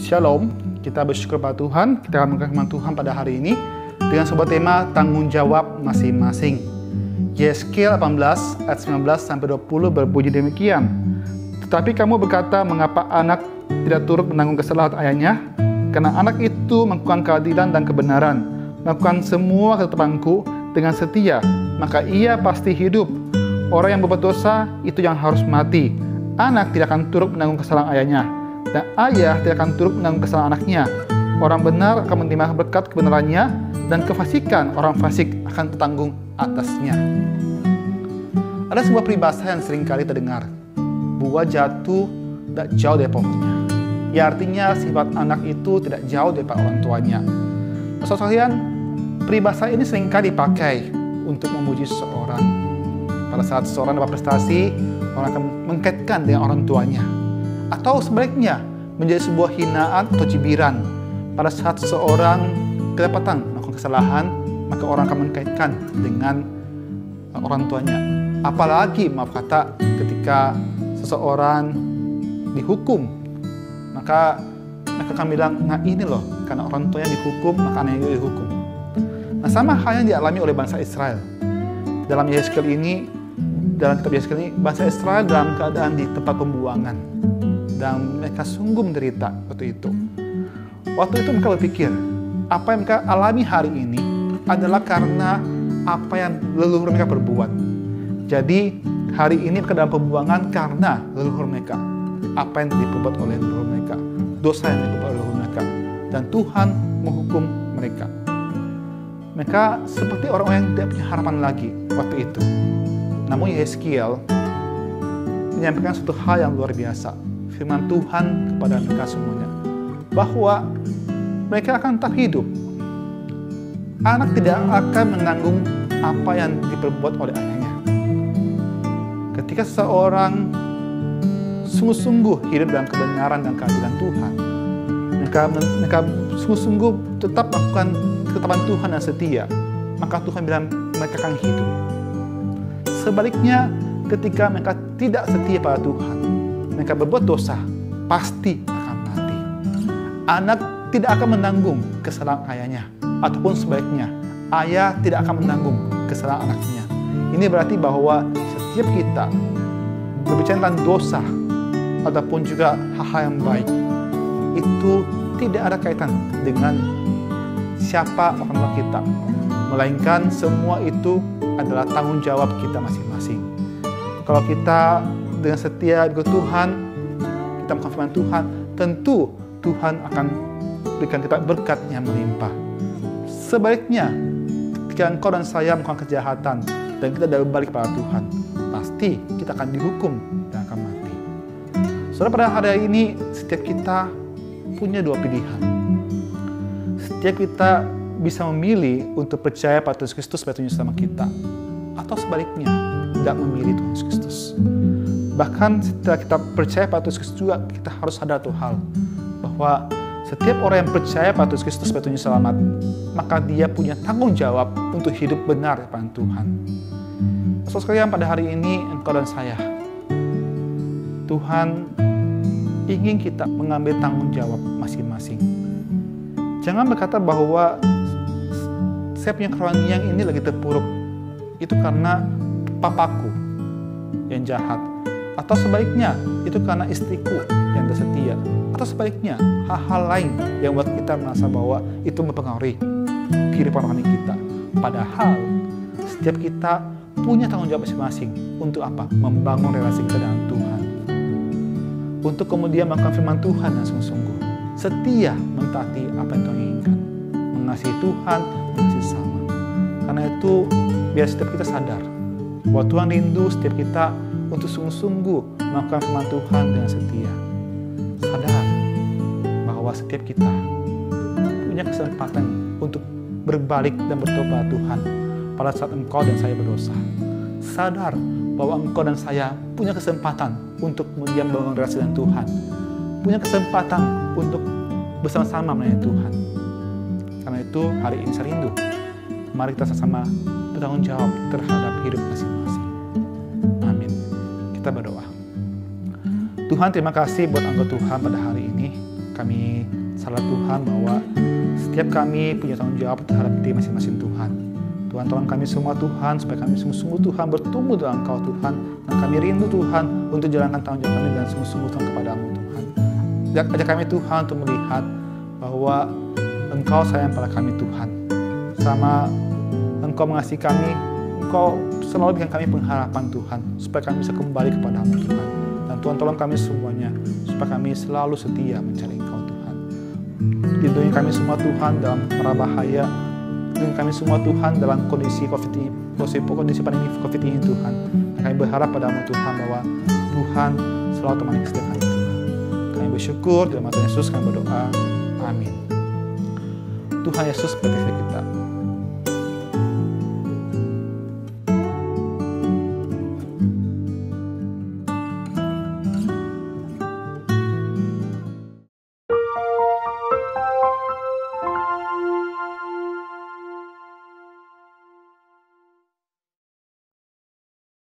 Shalom, kita bersyukur pada Tuhan, kita akan mendengar firman Tuhan pada hari ini dengan sebuah tema tanggung jawab masing-masing. Yesaya 18 ayat 19-20 berbunyi demikian. Tetapi kamu berkata, mengapa anak tidak turut menanggung kesalahan ayahnya? Karena anak itu melakukan keadilan dan kebenaran, melakukan semua ketetapanku dengan setia, maka ia pasti hidup. Orang yang berbuat dosa itu yang harus mati. Anak tidak akan turut menanggung kesalahan ayahnya, dan ayah tidak akan turut menanggung kesalahan anaknya. Orang benar akan menerima berkat kebenarannya, dan kefasikan orang fasik akan tertanggung atasnya. Ada sebuah peribahasa yang sering kali terdengar, buah jatuh tidak jauh dari pohonnya. Ya, artinya sifat anak itu tidak jauh dari orang tuanya. Saudara sekalian, peribahasa ini sering kali dipakai untuk memuji seseorang. Pada saat seseorang dapat prestasi, orang akan mengkaitkan dengan orang tuanya. Atau sebaliknya, menjadi sebuah hinaan atau cibiran. Pada saat seseorang kedapatan melakukan kesalahan, maka orang akan mengkaitkan dengan orang tuanya. Apalagi, maaf kata, ketika seseorang dihukum, maka mereka akan bilang, nah ini loh, karena orang tuanya dihukum, maka anaknya dihukum. Nah, sama hal yang dialami oleh bangsa Israel. Dalam Yesaya ini, dalam kitab Yesaya ini, bangsa Israel dalam keadaan di tempat pembuangan. Dan mereka sungguh menderita waktu itu. Waktu itu mereka berpikir, apa yang mereka alami hari ini adalah karena apa yang leluhur mereka berbuat. Jadi hari ini mereka dalam pembuangan karena leluhur mereka. Apa yang diperbuat oleh leluhur mereka. Dosa yang diperbuat oleh leluhur mereka. Dan Tuhan menghukum mereka. Mereka seperti orang-orang yang tidak punya harapan lagi waktu itu. Namun Yeskiel menyampaikan suatu hal yang luar biasa. Firman Tuhan kepada mereka semuanya, bahwa mereka akan tetap hidup. Anak tidak akan menanggung apa yang diperbuat oleh ayahnya. Ketika seseorang sungguh-sungguh hidup dalam kebenaran dan keadilan Tuhan, mereka sungguh-sungguh tetap melakukan ketetapan Tuhan dan setia, maka Tuhan bilang mereka akan hidup. Sebaliknya, ketika mereka tidak setia pada Tuhan, mereka berbuat dosa, pasti akan mati. Anak tidak akan menanggung kesalahan ayahnya, ataupun sebaliknya, ayah tidak akan menanggung kesalahan anaknya. Ini berarti bahwa setiap kita berbicara tentang dosa, ataupun juga hal-hal yang baik, itu tidak ada kaitan dengan siapa orang tua kita, melainkan semua itu adalah tanggung jawab kita masing-masing. Kalau kita dengan setia ikut Tuhan, kita melakukan firman Tuhan, tentu Tuhan akan berikan kita berkat yang melimpah. Sebaliknya, ketika engkau dan saya melakukan kejahatan dan kita tidak berbalik pada Tuhan, pasti kita akan dihukum dan akan mati. Saudara, pada hari ini setiap kita punya dua pilihan. Setiap kita bisa memilih untuk percaya pada Yesus Kristus sebagai Tuhan Selamat kita, atau sebaliknya tidak memilih Tuhan Yesus Kristus. Bahkan setelah kita percaya pada Yesus Kristus juga, kita harus sadar satu hal, bahwa setiap orang yang percaya pada Yesus Kristus sebagai Tuhan Selamat, maka dia punya tanggung jawab untuk hidup benar pada Tuhan. Saudara sekalian, pada hari ini engkau dan saya, Tuhan ingin kita mengambil tanggung jawab masing-masing. Jangan berkata bahwa saya punya kerohanian yang ini lagi terpuruk, itu karena papaku yang jahat, atau sebaliknya itu karena istriku yang tidak setia, atau sebaliknya hal-hal lain yang buat kita merasa bahwa itu mempengaruhi kehidupan rohani kita. Padahal setiap kita punya tanggung jawab masing-masing untuk apa? Membangun relasi kita dengan Tuhan, untuk kemudian melakukan firman Tuhan yang sungguh-sungguh, setia mentaati apa yang Tuhan inginkan, mengasihi Tuhan, mengasihi sama. Karena itu biar setiap kita sadar bahwa Tuhan rindu setiap kita untuk sungguh-sungguh melakukan firman Tuhan dengan setia. Sadar bahwa setiap kita punya kesempatan untuk berbalik dan bertobat Tuhan pada saat engkau dan saya berdosa. Sadar bahwa engkau dan saya punya kesempatan untuk kemudian membangun relasi dengan Tuhan, punya kesempatan untuk bersama-sama melayani Tuhan. Karena itu hari ini saya rindu, mari kita sama-sama bertanggung jawab terhadap hidup masing-masing. Amin. Kita berdoa. Tuhan, terima kasih buat anggota Tuhan pada hari ini. Kami terhadap Tuhan, bahwa setiap kami punya tanggung jawab terhadap diri masing-masing Tuhan. Tuhan, tolong kami semua Tuhan, supaya kami sungguh-sungguh Tuhan bertumbuh dalam Engkau Tuhan, dan kami rindu Tuhan untuk jalankan tanggung jawab kami dengan sungguh-sungguh Tuhan kepadamu Tuhan. Ajak kami Tuhan untuk melihat bahwa Engkau sayang pada kami Tuhan. Sama Engkau mengasihi kami, Engkau selalu berikan kami pengharapan Tuhan, supaya kami bisa kembali kepadamu Tuhan. Dan Tuhan tolong kami semuanya, supaya kami selalu setia mencari Engkau Tuhan. Lindungi kami semua Tuhan dalam mara bahaya. Lindungi kami semua Tuhan dalam kondisi pandemi COVID ini Tuhan. Dan kami berharap padamu Tuhan bahwa Tuhan selalu temani kesetiaan kami Tuhan. Kami bersyukur dalam nama Yesus kami berdoa. Amin. Tuhan Yesus berkati